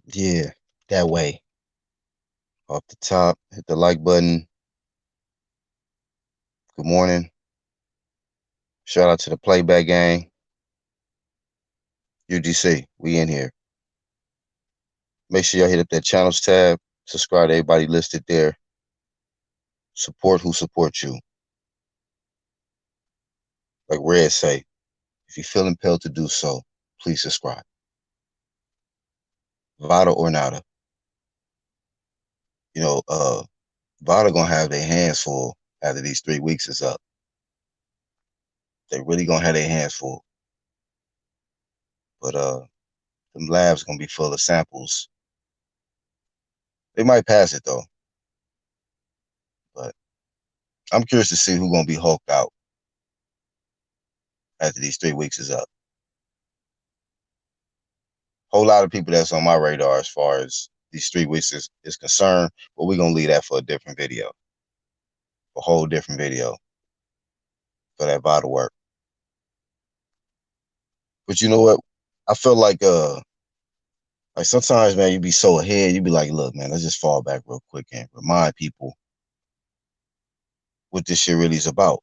Yeah, that way. Off the top, hit the like button. Good morning. Shout out to the playback gang. UGC, we in here. Make sure y'all hit up that channels tab. Subscribe to everybody listed there. Support who supports you. Like Red say, if you feel impelled to do so, please subscribe. Vada or nada. You know, Vada gonna have their hands full after these 3 weeks is up. They really gonna have their hands full. But them labs gonna be full of samples. They might pass it though. But I'm curious to see who's gonna be hulked out after these 3 weeks is up. Whole lot of people that's on my radar as far as these 3 weeks is concerned, but we're gonna leave that for a different video. A whole different video for that vital work. But you know what? I feel like sometimes, man, you be so ahead, you be like, look, man, let's just fall back real quick and remind people what this shit really is about.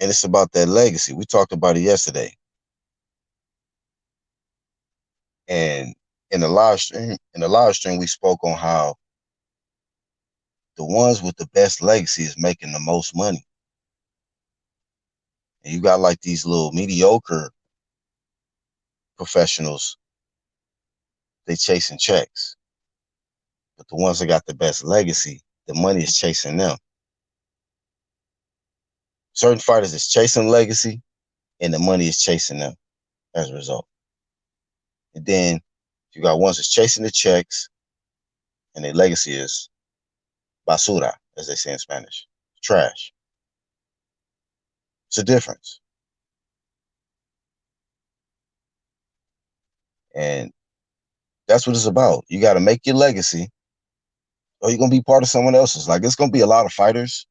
And it's about that legacy. We talked about it yesterday. And in the live stream, we spoke on how the ones with the best legacy is making the most money. And you got like these little mediocre professionals, they chasing checks. But the ones that got the best legacy, the money is chasing them. Certain fighters is chasing legacy and the money is chasing them as a result. And then you got ones that's chasing the checks and their legacy is basura, as they say in Spanish. Trash. It's a difference. And that's what it's about. You got to make your legacy or you're going to be part of someone else's. Like, it's going to be a lot of fighters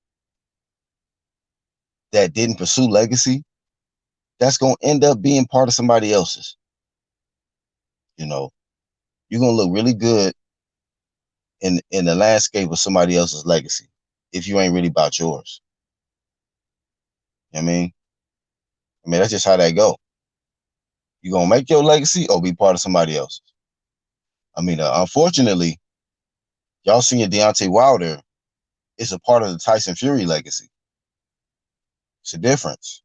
that didn't pursue legacy that's going to end up being part of somebody else's. You know, you're going to look really good in the landscape of somebody else's legacy if you ain't really about yours. You know what I mean? That's just how that go. You going to make your legacy or be part of somebody else's. Unfortunately, y'all seen Deontay Wilder is a part of the Tyson Fury legacy. It's a difference.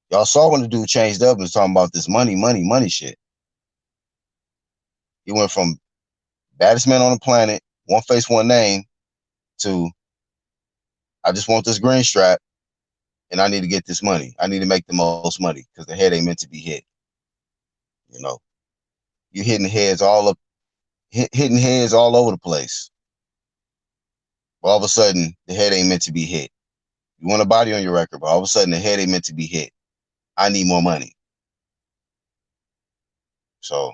Y'all saw when the dude changed up and was talking about this money, money, money shit. He went from baddest man on the planet, one face, one name, to I just want this green strap and I need to get this money. I need to make the most money because the head ain't meant to be hit. You know, you hitting heads hitting heads all over the place. All of a sudden, the head ain't meant to be hit. You want a body on your record, but all of a sudden, the head ain't meant to be hit. I need more money. So,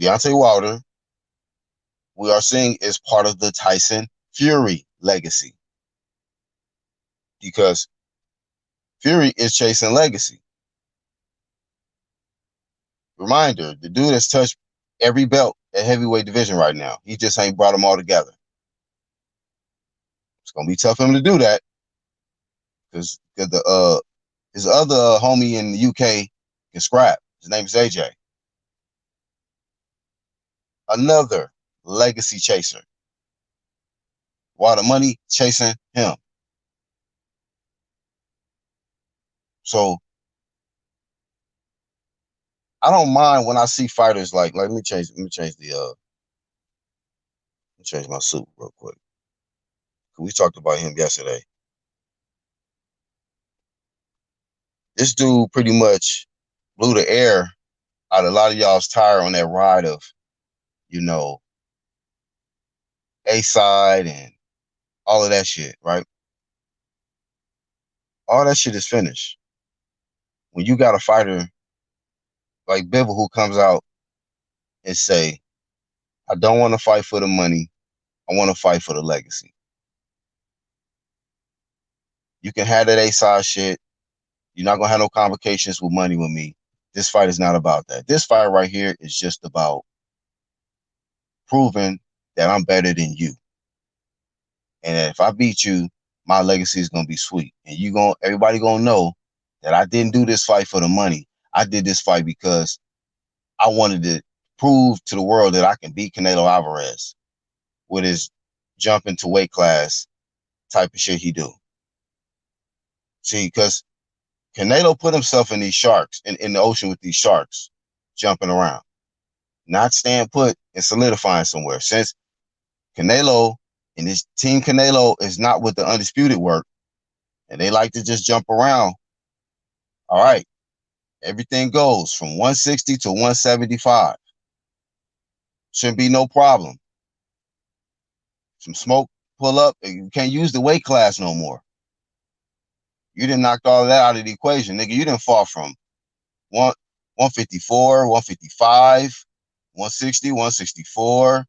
Deontay Wilder, we are seeing is part of the Tyson Fury legacy because Fury is chasing legacy. Reminder, the dude has touched every belt at heavyweight division right now. He just ain't brought them all together. It's going to be tough for him to do that because his other homie in the UK can scrap. His name is AJ. Another legacy chaser. While the money chasing him. So I don't mind when I see fighters like let me change my suit real quick. We talked about him yesterday. This dude pretty much blew the air out of a lot of y'all's tire on that ride of, you know, A-side and all of that shit, right? All that shit is finished. When you got a fighter like Bivol who comes out and say, I don't want to fight for the money. I want to fight for the legacy. You can have that A-side shit. You're not going to have no complications with money with me. This fight is not about that. This fight right here is just about proving that I'm better than you. And that if I beat you, my legacy is gonna be sweet. And everybody gonna know that I didn't do this fight for the money. I did this fight because I wanted to prove to the world that I can beat Canelo Alvarez with his jump into weight class type of shit he do. See, because Canelo put himself in these sharks, in the ocean with these sharks, jumping around, not staying put and solidifying somewhere. Since Canelo and his team Canelo is not with the undisputed work, and they like to just jump around, all right, everything goes from 160 to 175. Shouldn't be no problem. Some smoke pull up, and you can't use the weight class no more. You didn't knock all of that out of the equation, nigga. You didn't fall from 154, 155, 160, 164,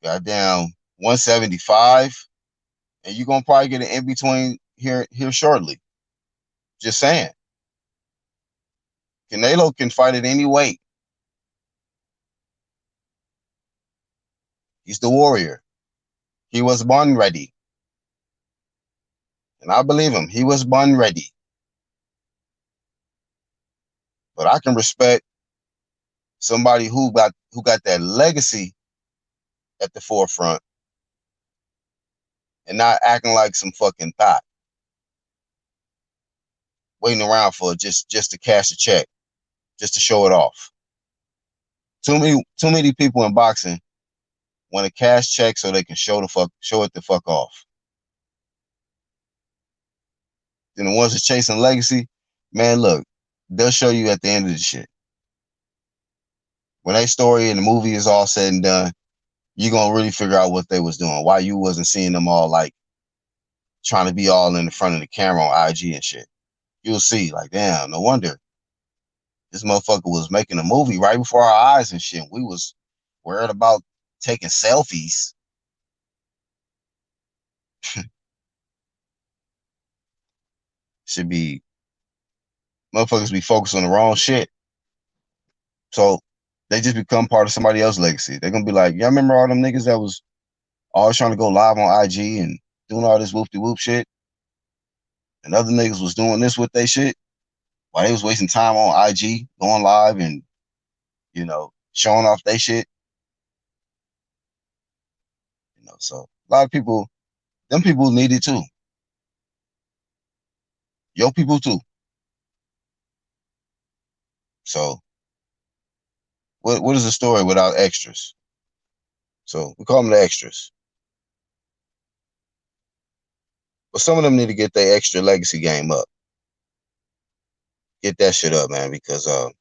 goddamn 175, and you're gonna probably get an in between here shortly. Just saying. Canelo can fight at any weight. He's the warrior. He was born ready. And I believe him. He was born ready. But I can respect somebody who got that legacy at the forefront and not acting like some fucking thought. Waiting around for just to cash a check, just to show it off. Too many people in boxing want to cash checks so they can show it the fuck off. Then the ones that's chasing legacy, man, look, they'll show you at the end of the shit. When that story in the movie is all said and done, you're gonna really figure out what they was doing. Why you wasn't seeing them all like trying to be all in the front of the camera on IG and shit. You'll see, like, damn, no wonder this motherfucker was making a movie right before our eyes and shit. We was worried about taking selfies. Should be motherfuckers be focused on the wrong shit. So they just become part of somebody else's legacy. They're gonna be like, y'all remember all them niggas that was always trying to go live on IG and doing all this whoop-de-whoop shit? And other niggas was doing this with their shit while they was wasting time on IG, going live and, showing off their shit. So a lot of people, them people need it too. Your people too. So what is a story without extras? So we call them the extras. But some of them need to get their extra legacy game up. Get that shit up, man, because the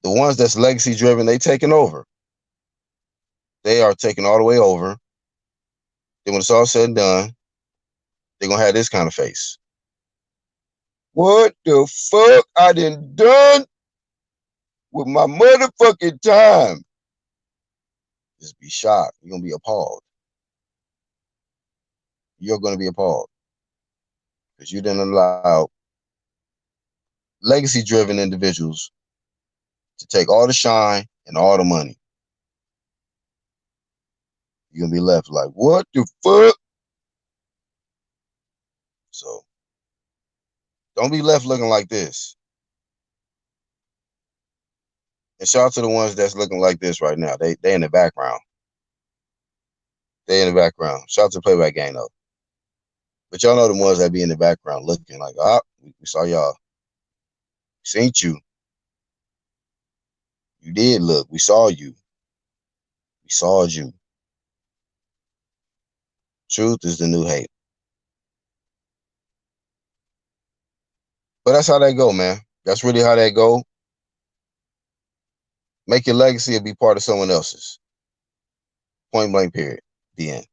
ones that's legacy driven, they taking over. They are taking all the way over. Then when it's all said and done, they're gonna have this kind of face. What the fuck I done with my motherfucking time? Just be shocked. You're gonna be appalled. You're gonna be appalled. Because you didn't allow legacy driven individuals to take all the shine and all the money. You're gonna be left like, what the fuck? So don't be left looking like this. And shout out to the ones that's looking like this right now. They in the background. They in the background. Shout out to Playback Gang though. But y'all know the ones that be in the background looking like, we saw y'all. Seen you. You did look. We saw you. We saw you. Truth is the new hate. But that's how that go, man. That's really how that go. Make your legacy and be part of someone else's. Point blank period. The end.